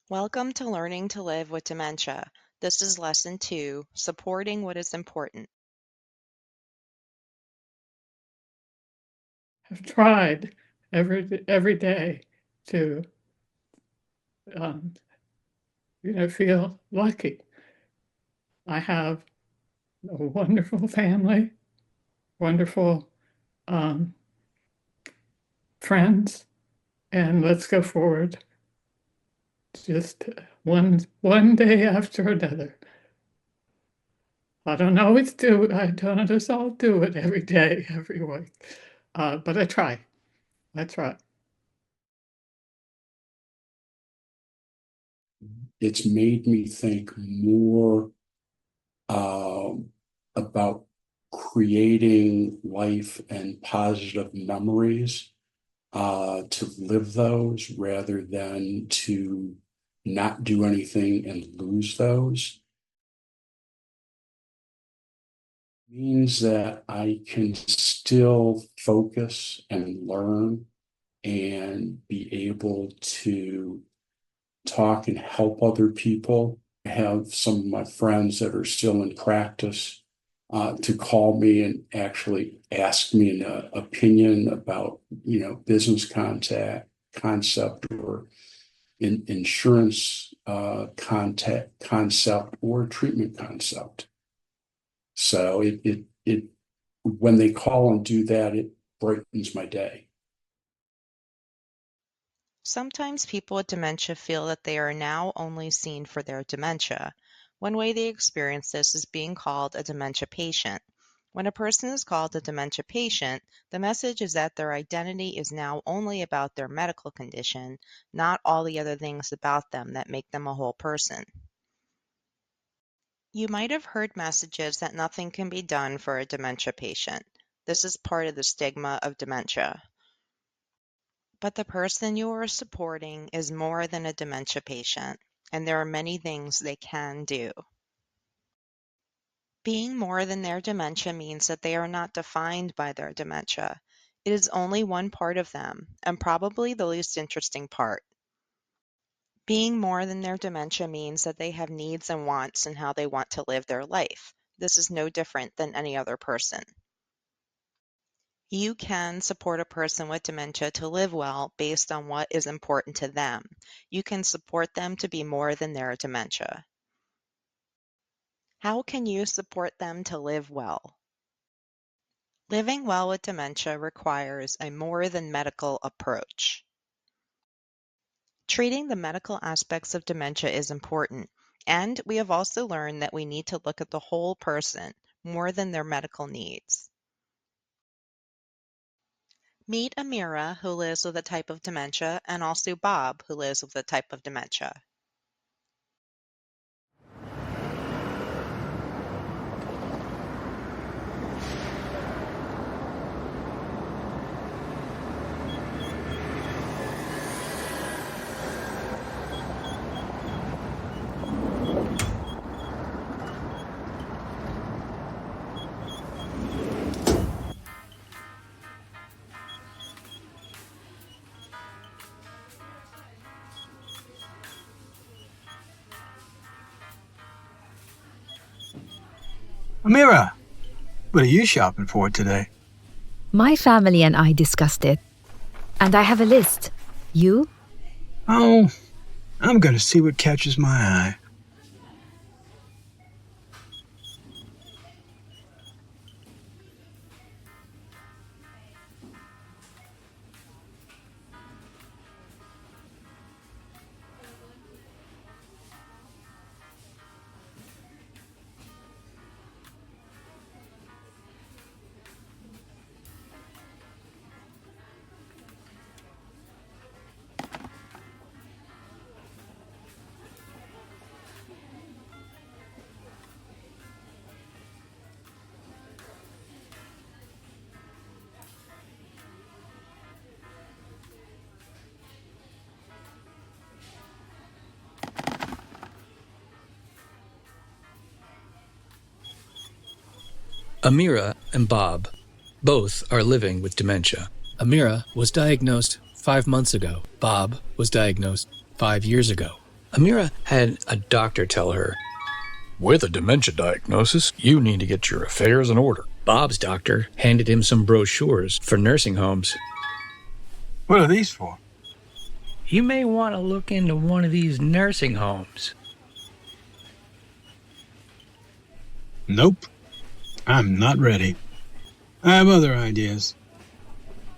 Welcome to Learning to Live with Dementia. This is Lesson 2, Supporting What is Important. Have tried every day to um, feel lucky. I have a wonderful family, wonderful um, friends, and let's go forward just one day after another. I don't always do. I don't just all do it every day, every week, but I try. I try. It's made me think more about creating life and positive memories to live those rather than to not do anything and lose those. Means that I can still focus and learn and be able to talk and help other people. I have some of my friends that are still in practice to call me and actually ask me an opinion about, business concept or insurance concept or treatment concept. So it when they call and do that, it brightens my day. Sometimes people with dementia feel that they are now only seen for their dementia. One way they experience this is being called a dementia patient. When a person is called a dementia patient, the message is that their identity is now only about their medical condition, not all the other things about them that make them a whole person. You might have heard messages that nothing can be done for a dementia patient. This is part of the stigma of dementia. But the person you are supporting is more than a dementia patient, and there are many things they can do. Being more than their dementia means that they are not defined by their dementia. It is only one part of them, and probably the least interesting part. Being more than their dementia means that they have needs and wants in how they want to live their life. This is no different than any other person. You can support a person with dementia to live well based on what is important to them. You can support them to be more than their dementia. How can you support them to live well? Living well with dementia requires a more than medical approach. Treating the medical aspects of dementia is important, and we have also learned that we need to look at the whole person more than their medical needs. Meet Amira, who lives with a type of dementia, and also Bob, who lives with a type of dementia. Amira, what are you shopping for today? My family and I discussed it. And I have a list. You? Oh, I'm gonna see what catches my eye. Amira and Bob both are living with dementia. Amira was diagnosed 5 months ago. Bob was diagnosed 5 years ago. Amira had a doctor tell her, "With a dementia diagnosis, you need to get your affairs in order." Bob's doctor handed him some brochures for nursing homes. What are these for? "You may want to look into one of these nursing homes." Nope. I'm not ready. I have other ideas.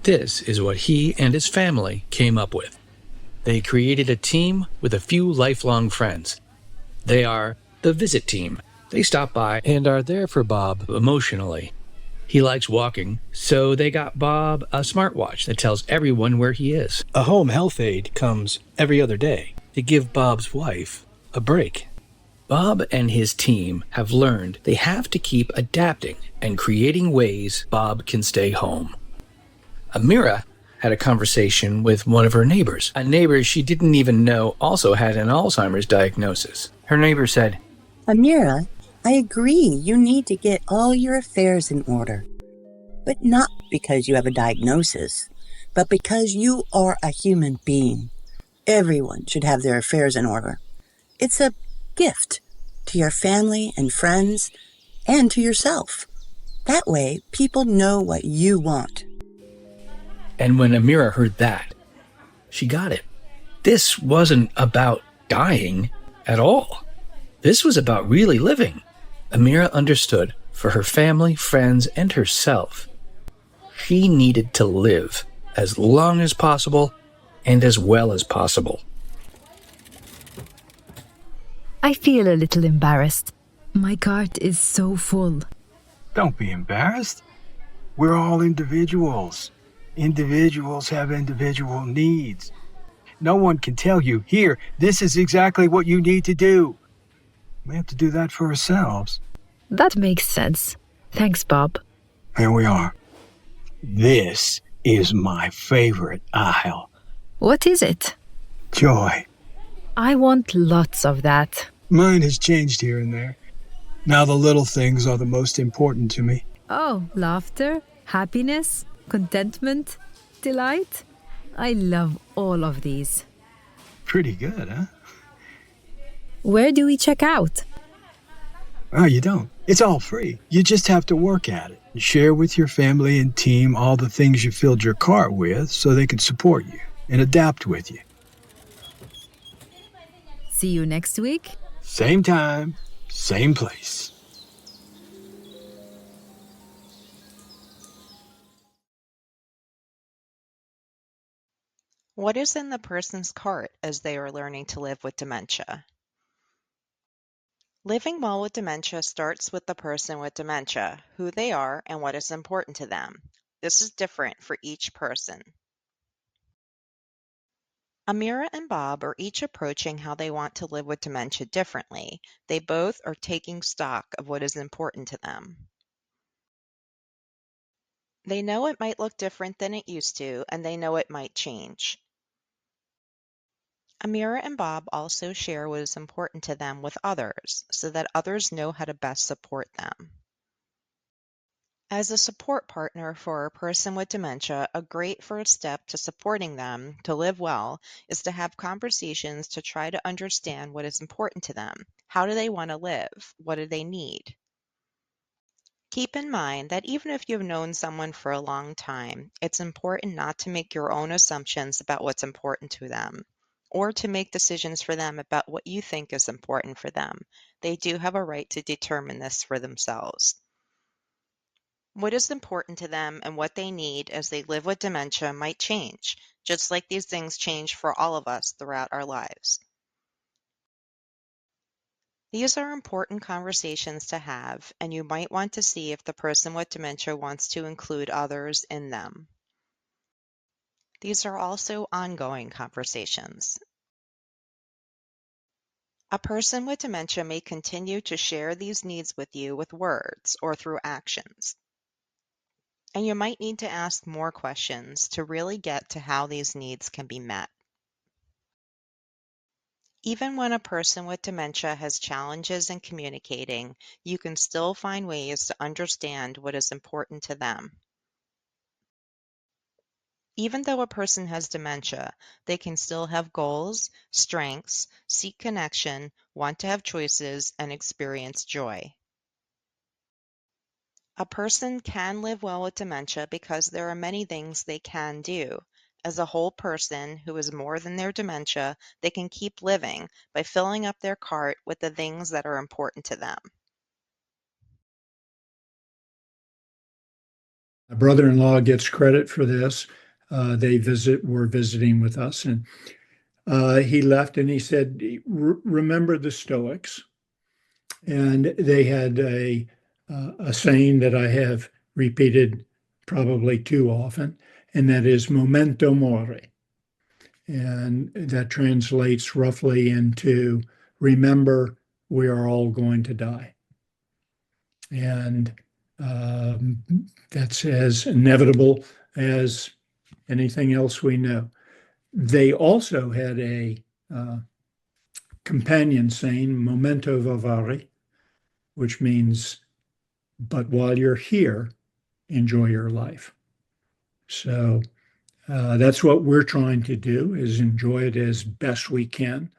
This is what he and his family came up with. They created a team with a few lifelong friends. They are the visit team. They stop by and are there for Bob emotionally. He likes walking, so they got Bob a smartwatch that tells everyone where he is. A home health aide comes every other day to give Bob's wife a break. Bob and his team have learned they have to keep adapting and creating ways Bob can stay home. Amira had a conversation with one of her neighbors, a neighbor she didn't even know also had an Alzheimer's diagnosis. Her neighbor said, Amira, I agree you need to get all your affairs in order. But not because you have a diagnosis, but because you are a human being. Everyone should have their affairs in order. It's a gift to your family and friends and to yourself. That way, people know what you want. and when Amira heard that, she got it. This wasn't about dying at all. This was about really living. Amira understood for her family, friends, and herself, she needed to live as long as possible and as well as possible. I feel a little embarrassed. My cart is so full. Don't be embarrassed. We're all individuals. Individuals have individual needs. No one can tell you, here, this is exactly what you need to do. We have to do that for ourselves. That makes sense. Thanks, Bob. Here we are. This is my favorite aisle. What is it? Joy. I want lots of that. Mine has changed here and there. Now the little things are the most important to me. Oh, laughter, happiness, contentment, delight. I love all of these. Pretty good, huh? Where do we check out? Oh, you don't. It's all free. You just have to work at it. Share with your family and team all the things you filled your cart with so they can support you and adapt with you. See you next week. Same time, same place. What is in the person's cart as they are learning to live with dementia? Living well with dementia starts with the person with dementia, who they are and what is important to them. This is different for each person. Amira and Bob are each approaching how they want to live with dementia differently. They both are taking stock of what is important to them. They know it might look different than it used to, and they know it might change. Amira and Bob also share what is important to them with others, so that others know how to best support them. As a support partner for a person with dementia, a great first step to supporting them to live well is to have conversations to try to understand what is important to them. How do they want to live? What do they need? Keep in mind that even if you've known someone for a long time, it's important not to make your own assumptions about what's important to them, or to make decisions for them about what you think is important for them. They do have a right to determine this for themselves. What is important to them and what they need as they live with dementia might change, just like these things change for all of us throughout our lives. These are important conversations to have, and you might want to see if the person with dementia wants to include others in them. These are also ongoing conversations. A person with dementia may continue to share these needs with you with words or through actions. And you might need to ask more questions to really get to how these needs can be met. Even when a person with dementia has challenges in communicating, you can still find ways to understand what is important to them. Even though a person has dementia, they can still have goals, strengths, seek connection, want to have choices, and experience joy. A person can live well with dementia because there are many things they can do. As a whole person who is more than their dementia, they can keep living by filling up their cart with the things that are important to them. My brother-in-law gets credit for this. Were visiting with us, and he left and he said, Remember the Stoics." And they had a saying that I have repeated probably too often, and that is memento mori. And that translates roughly into remember, we are all going to die. And um, that's as inevitable as anything else we know. They also had a uh, companion saying, memento vivere, which means, but while you're here, enjoy your life. So that's what we're trying to do, is enjoy it as best we can.